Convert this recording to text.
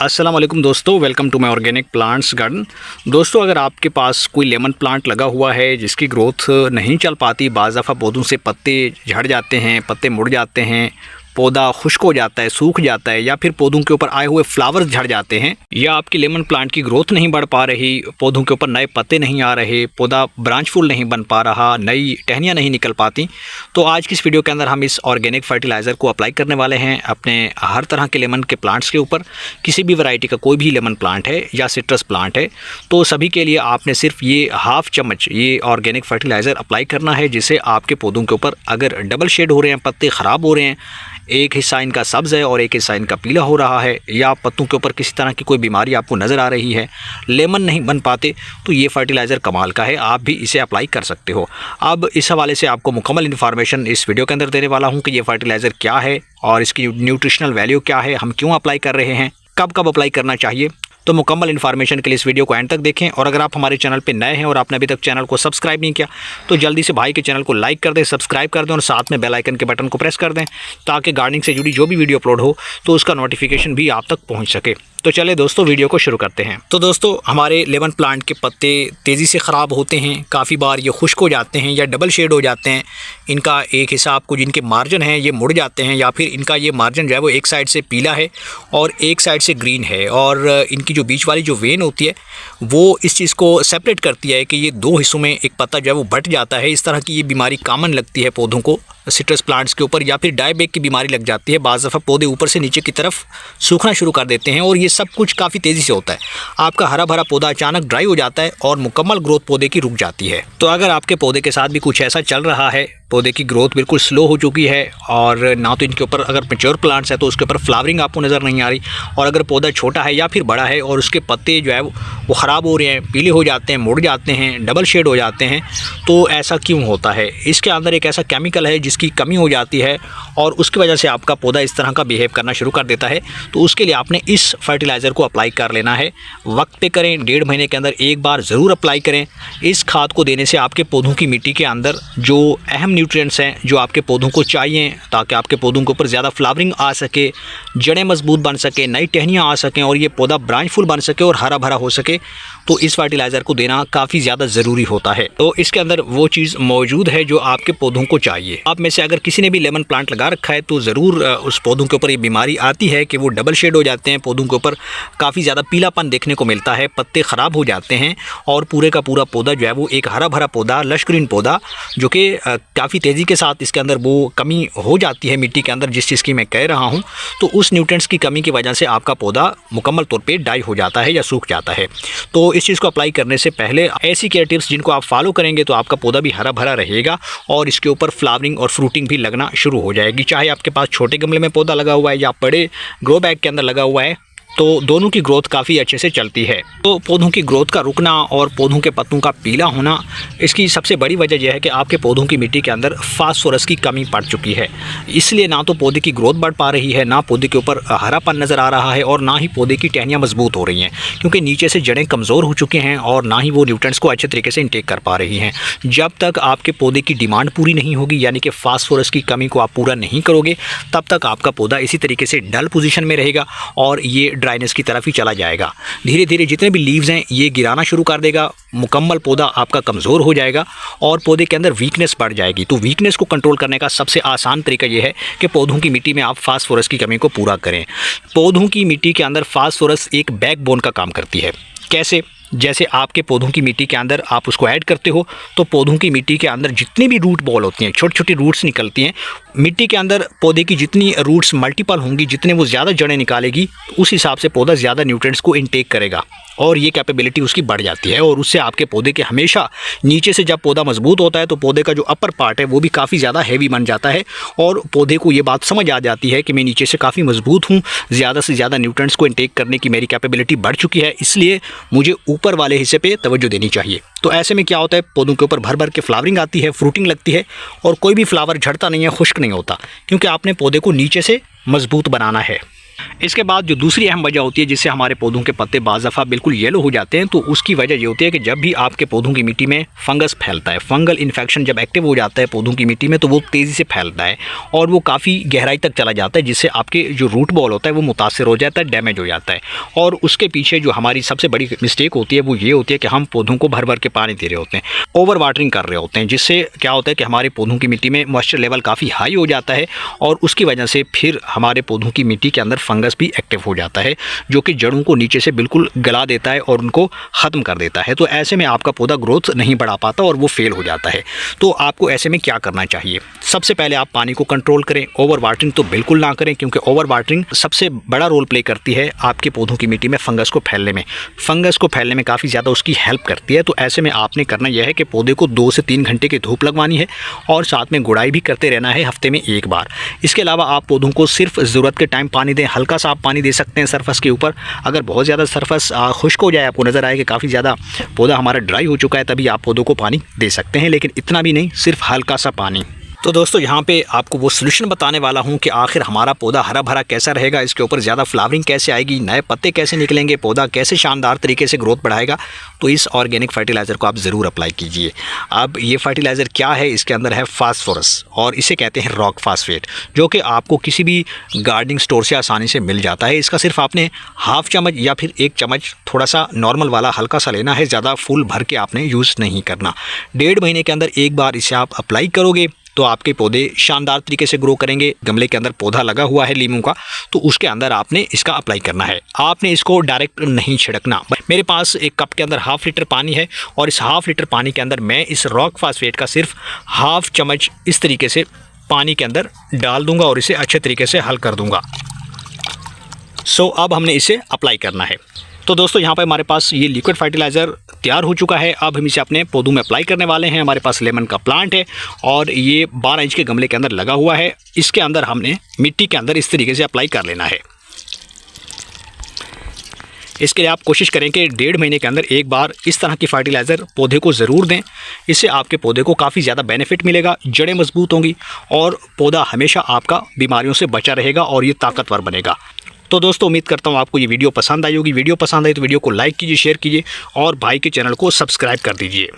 अस्सलाम वालेकुम दोस्तों, welcome to my organic plants garden. दोस्तों, अगर आपके पास कोई लेमन प्लांट लगा हुआ है जिसकी ग्रोथ नहीं चल पाती, बाज़ दफ़ा पौधों से पत्ते झड़ जाते हैं, पत्ते मुड़ जाते हैं, पौधा खुश्क हो जाता है, सूख जाता है, या फिर पौधों के ऊपर आए हुए फ्लावर्स झड़ जाते हैं, या आपकी लेमन प्लांट की ग्रोथ नहीं बढ़ पा रही, पौधों के ऊपर नए पत्ते नहीं आ रहे, पौधा ब्रांचफुल नहीं बन पा रहा, नई टहनियाँ नहीं निकल पाती, तो आज की इस वीडियो के अंदर हम इस ऑर्गेनिक फर्टिलाइज़र को अप्लाई करने वाले हैं अपने हर तरह के लेमन के प्लांट्स के ऊपर। किसी भी वैरायटी का कोई भी लेमन प्लांट है या सिट्रस प्लांट है, तो सभी के लिए आपने सिर्फ ये हाफ चम्मच ये ऑर्गेनिक फर्टिलाइज़र अप्लाई करना है, जिससे आपके पौधों के ऊपर अगर डबल शेड हो रहे हैं, पत्ते ख़राब हो रहे हैं, एक हिस्सा इनका सब्ज़ है और एक हिस्सा इनका पीला हो रहा है, या पत्तों के ऊपर किसी तरह की कोई बीमारी आपको नज़र आ रही है, लेमन नहीं बन पाते, तो ये फर्टिलाइज़र कमाल का है, आप भी इसे अप्लाई कर सकते हो। अब इस हवाले से आपको मुकम्मल इन्फॉर्मेशन इस वीडियो के अंदर देने वाला हूँ कि ये फर्टिलाइज़र क्या है और इसकी न्यूट्रिशनल वैल्यू क्या है, हम क्यों अप्लाई कर रहे हैं, कब कब अप्लाई करना चाहिए। तो मुकम्मल इन्फॉर्मेशन के लिए इस वीडियो को एंड तक देखें, और अगर आप हमारे चैनल पे नए हैं और आपने अभी तक चैनल को सब्सक्राइब नहीं किया तो जल्दी से भाई के चैनल को लाइक कर दें, सब्सक्राइब कर दें और साथ में बेल आइकन के बटन को प्रेस कर दें, ताकि गार्डनिंग से जुड़ी जो भी वीडियो अपलोड हो तो उसका नोटिफिकेशन भी आप तक पहुँच सके। तो चले दोस्तों, वीडियो को शुरू करते हैं। तो दोस्तों, हमारे लेमन प्लांट के पत्ते तेज़ी से ख़राब होते हैं, काफ़ी बार ये खुश्क हो जाते हैं या डबल शेड हो जाते हैं, इनका एक हिस्सा आपको जिनके मार्जिन हैं ये मुड़ जाते हैं, या फिर इनका ये मार्जिन जो है वो एक साइड से पीला है और एक साइड से ग्रीन है, और इनकी जो बीच वाली जो वेन होती है वो इस चीज़ को सेपरेट करती है कि ये दो हिस्सों में एक पत्ता जो है वो बट जाता है। इस तरह की ये बीमारी कॉमन लगती है पौधों को सिट्रस प्लांट्स के ऊपर, या फिर डायबैक की बीमारी लग जाती है। बाज़ दफ़ा पौधे ऊपर से नीचे की तरफ सूखना शुरू कर देते हैं, और ये सब कुछ काफ़ी तेज़ी से होता है। आपका हरा भरा पौधा अचानक ड्राई हो जाता है और मुकम्मल ग्रोथ पौधे की रुक जाती है। तो अगर आपके पौधे के साथ भी कुछ ऐसा चल रहा है, पौधे की ग्रोथ बिल्कुल स्लो हो चुकी है, और ना तो इनके ऊपर अगर मैच्योर प्लांट्स है तो उसके ऊपर फ्लावरिंग आपको नज़र नहीं आ रही, और अगर पौधा छोटा है या फिर बड़ा है और उसके पत्ते जो है वो ख़राब हो रहे हैं, पीले हो जाते हैं, मुड़ जाते हैं, डबल शेड हो जाते हैं, तो ऐसा क्यों होता है? इसके अंदर एक ऐसा केमिकल है जिसकी कमी हो जाती है, और उसकी वजह से आपका पौधा इस तरह का बिहेव करना शुरू कर देता है। तो उसके लिए आपने इस फर्टिलाइज़र को अप्लाई कर लेना है, वक्त पे करें, 1.5 महीने के अंदर एक बार ज़रूर अप्लाई करें। इस खाद को देने से आपके पौधों की मिट्टी के अंदर जो अहम न्यूट्रिएंट्स हैं जो आपके पौधों को चाहिए, ताकि आपके पौधों के ऊपर ज़्यादा फ्लावरिंग आ सके, जड़ें मजबूत बन सके, नई टहनियाँ आ सकें, और ये पौधा ब्रांचफुल बन सके और हरा भरा हो सके, तो इस फर्टिलाइज़र को देना काफ़ी ज़्यादा ज़रूरी होता है। तो इसके अंदर वो चीज़ मौजूद है जो आपके पौधों को चाहिए। आप में से अगर किसी ने भी लेमन प्लांट लगा रखा है तो ज़रूर उस पौधों के ऊपर ये बीमारी आती है कि वो डबल शेड हो जाते हैं, पौधों के ऊपर काफ़ी ज़्यादा पीलापन देखने को मिलता है, पत्ते ख़राब हो जाते हैं, और पूरे का पूरा पौधा जो है वो एक हरा भरा पौधा, लश ग्रीन पौधा, जो कि काफ़ी तेज़ी के साथ इसके अंदर वो कमी हो जाती है मिट्टी के अंदर, जिस चीज़ की मैं कह रहा हूँ, तो उस न्यूट्रिएंट्स की कमी की वजह से आपका पौधा मुकम्मल तौर पर डाई हो जाता है या सूख जाता है। तो इस चीज़ को अप्लाई करने से पहले ऐसी केयर टिप्स जिनको आप फॉलो करेंगे तो आपका पौधा भी हरा भरा रहेगा, और इसके ऊपर फ्लावरिंग और फ्रूटिंग भी लगना शुरू हो जाएगी। चाहे आपके पास छोटे गमले में पौधा लगा हुआ है या बड़े ग्रो बैग के अंदर लगा हुआ है, तो दोनों की ग्रोथ काफ़ी अच्छे से चलती है। तो पौधों की ग्रोथ का रुकना और पौधों के पत्तों का पीला होना, इसकी सबसे बड़ी वजह यह है कि आपके पौधों की मिट्टी के अंदर फास्फोरस की कमी पड़ चुकी है। इसलिए ना तो पौधे की ग्रोथ बढ़ पा रही है, ना पौधे के ऊपर हरापन नज़र आ रहा है, और ना ही पौधे की टहनियाँ मजबूत हो रही हैं, क्योंकि नीचे से जड़ें कमज़ोर हो चुके हैं, और ना ही वो न्यूट्रिएंट्स को अच्छे तरीके से इंटेक कर पा रही हैं। जब तक आपके पौधे की डिमांड पूरी नहीं होगी, यानी कि फास्फोरस की कमी को आप पूरा नहीं करोगे, तब तक आपका पौधा इसी तरीके से डल पोजीशन में रहेगा और ये ड्राइनेस की तरफ ही चला जाएगा। धीरे धीरे जितने भी लीव्स हैं ये गिराना शुरू कर देगा, मुकम्मल पौधा आपका कमज़ोर हो जाएगा और पौधे के अंदर वीकनेस बढ़ जाएगी। तो वीकनेस को कंट्रोल करने का सबसे आसान तरीका ये है कि पौधों की मिट्टी में आप फास्फोरस की कमी को पूरा करें। पौधों की मिट्टी के अंदर फास्फोरस एक बैकबोन का काम करती है। कैसे? जैसे आपके पौधों की मिट्टी के अंदर आप उसको ऐड करते हो, तो पौधों की मिट्टी के अंदर जितनी भी रूट बॉल होती हैं, छोटी छोटी रूट्स निकलती हैं मिट्टी के अंदर, पौधे की जितनी रूट्स मल्टीपल होंगी, जितने वो ज़्यादा जड़ें निकालेगी, उस हिसाब से पौधा ज़्यादा न्यूट्रिएंट्स को इनटेक करेगा, और ये कैपेबिलिटी उसकी बढ़ जाती है, और उससे आपके पौधे के हमेशा नीचे से जब पौधा मजबूत होता है तो पौधे का जो अपर पार्ट है वो भी काफ़ी ज़्यादा हैवी बन जाता है, और पौधे को ये बात समझ आ जाती है कि मैं नीचे से काफ़ी मजबूत हूँ, ज़्यादा से ज़्यादा न्यूट्रिएंट्स को इनटेक करने की मेरी कैपेबिलिटी बढ़ चुकी है, इसलिए मुझे ऊपर वाले हिस्से पे तवज्जो देनी चाहिए। तो ऐसे में क्या होता है, पौधों के ऊपर भर भर के फ्लावरिंग आती है, फ्रूटिंग लगती है, और कोई भी फ्लावर झड़ता नहीं है, खुश्क नहीं होता, क्योंकि आपने पौधे को नीचे से मजबूत बनाना है। इसके बाद जो दूसरी अहम वजह होती है जिससे हमारे पौधों के पत्ते बाज़ दफ़ा बिल्कुल येलो हो जाते हैं, तो उसकी वजह ये होती है कि जब भी आपके पौधों की मिट्टी में फंगस फैलता है, फंगल इन्फेक्शन जब एक्टिव हो जाता है पौधों की मिट्टी में, तो वो तेज़ी से फैलता है और वो काफ़ी गहराई तक चला जाता है, जिससे आपके जो रूट बॉल होता है वो मुतासर हो जाता है, डैमेज हो जाता है। और उसके पीछे जो हमारी सबसे बड़ी मिस्टेक होती है वो ये होती है कि हम पौधों को भर भर के पानी दे रहे होते हैं, ओवर वाटरिंग कर रहे होते हैं, जिससे क्या होता है कि हमारे पौधों की मिट्टी में मॉइस्चर लेवल काफ़ी हाई हो जाता है और उसकी वजह से फिर हमारे पौधों की मिट्टी के अंदर फंगस भी एक्टिव हो जाता है, जो कि जड़ों को नीचे से बिल्कुल गला देता है और उनको ख़त्म कर देता है। तो ऐसे में आपका पौधा ग्रोथ नहीं बढ़ा पाता और वो फेल हो जाता है। तो आपको ऐसे में क्या करना चाहिए? सबसे पहले आप पानी को कंट्रोल करें, ओवर वाटरिंग तो बिल्कुल ना करें, क्योंकि ओवर वाटरिंग सबसे बड़ा रोल प्ले करती है आपके पौधों की मिट्टी में फंगस को फैलने में काफ़ी ज़्यादा उसकी हेल्प करती है। तो ऐसे में आपने करना यह है कि पौधे को 2 से 3 घंटे की धूप लगवानी है और साथ में गुड़ाई भी करते रहना है हफ्ते में 1 बार। इसके अलावा आप पौधों को सिर्फ ज़रूरत के टाइम पानी दें, हल्का सा आप पानी दे सकते हैं सरफेस के ऊपर। अगर बहुत ज़्यादा सरफेस खुश्क हो जाए, आपको नज़र आए कि काफ़ी ज़्यादा पौधा हमारा ड्राई हो चुका है, तभी आप पौधों को पानी दे सकते हैं, लेकिन इतना भी नहीं, सिर्फ हल्का सा पानी। तो दोस्तों यहाँ पे आपको वो सोल्यूशन बताने वाला हूँ कि आखिर हमारा पौधा हरा भरा कैसा रहेगा, इसके ऊपर ज़्यादा फ्लावरिंग कैसे आएगी, नए पत्ते कैसे निकलेंगे, पौधा कैसे शानदार तरीके से ग्रोथ बढ़ाएगा। तो इस ऑर्गेनिक फर्टिलाइज़र को आप ज़रूर अप्लाई कीजिए। अब ये फर्टिलाइज़र क्या है? इसके अंदर है फास्फोरस और इसे कहते हैं रॉक फास्फेट, जो कि आपको किसी भी गार्डनिंग स्टोर से आसानी से मिल जाता है। इसका सिर्फ आपने हाफ चम्मच या फिर 1 चम्मच थोड़ा सा नॉर्मल वाला हल्का सा लेना है, ज़्यादा फुल भर के आपने यूज़ नहीं करना। 1.5 महीने के अंदर 1 बार इसे आप अप्लाई करोगे तो आपके पौधे शानदार तरीके से ग्रो करेंगे। गमले के अंदर पौधा लगा हुआ है लीमू का, तो उसके अंदर आपने इसका अप्लाई करना है। आपने इसको डायरेक्ट नहीं छिड़कना। मेरे पास एक कप के अंदर 1/2 लीटर पानी है और इस 1/2 लीटर पानी के अंदर मैं इस रॉक फास्फेट का सिर्फ 1/2 चम्मच इस तरीके से पानी के अंदर डाल दूंगा और इसे अच्छे तरीके से हल कर दूंगा। अब हमने इसे अप्लाई करना है। तो दोस्तों यहाँ पर हमारे पास ये लिक्विड फर्टिलाइज़र तैयार हो चुका है। अब हम इसे अपने पौधों में अप्लाई करने वाले हैं। हमारे पास लेमन का प्लांट है और ये 12 इंच के गमले के अंदर लगा हुआ है। इसके अंदर हमने मिट्टी के अंदर इस तरीके से अप्लाई कर लेना है। इसके लिए आप कोशिश करें कि 1.5 महीने के अंदर 1 बार इस तरह की फर्टिलाइज़र पौधे को ज़रूर दें। इससे आपके पौधे को काफ़ी ज़्यादा बेनिफिट मिलेगा, जड़ें मजबूत होंगी और पौधा हमेशा आपका बीमारियों से बचा रहेगा और ये ताकतवर बनेगा। तो दोस्तों उम्मीद करता हूँ आपको ये वीडियो पसंद आई होगी। वीडियो पसंद आई तो वीडियो को लाइक कीजिए, शेयर कीजिए और भाई के चैनल को सब्सक्राइब कर दीजिए।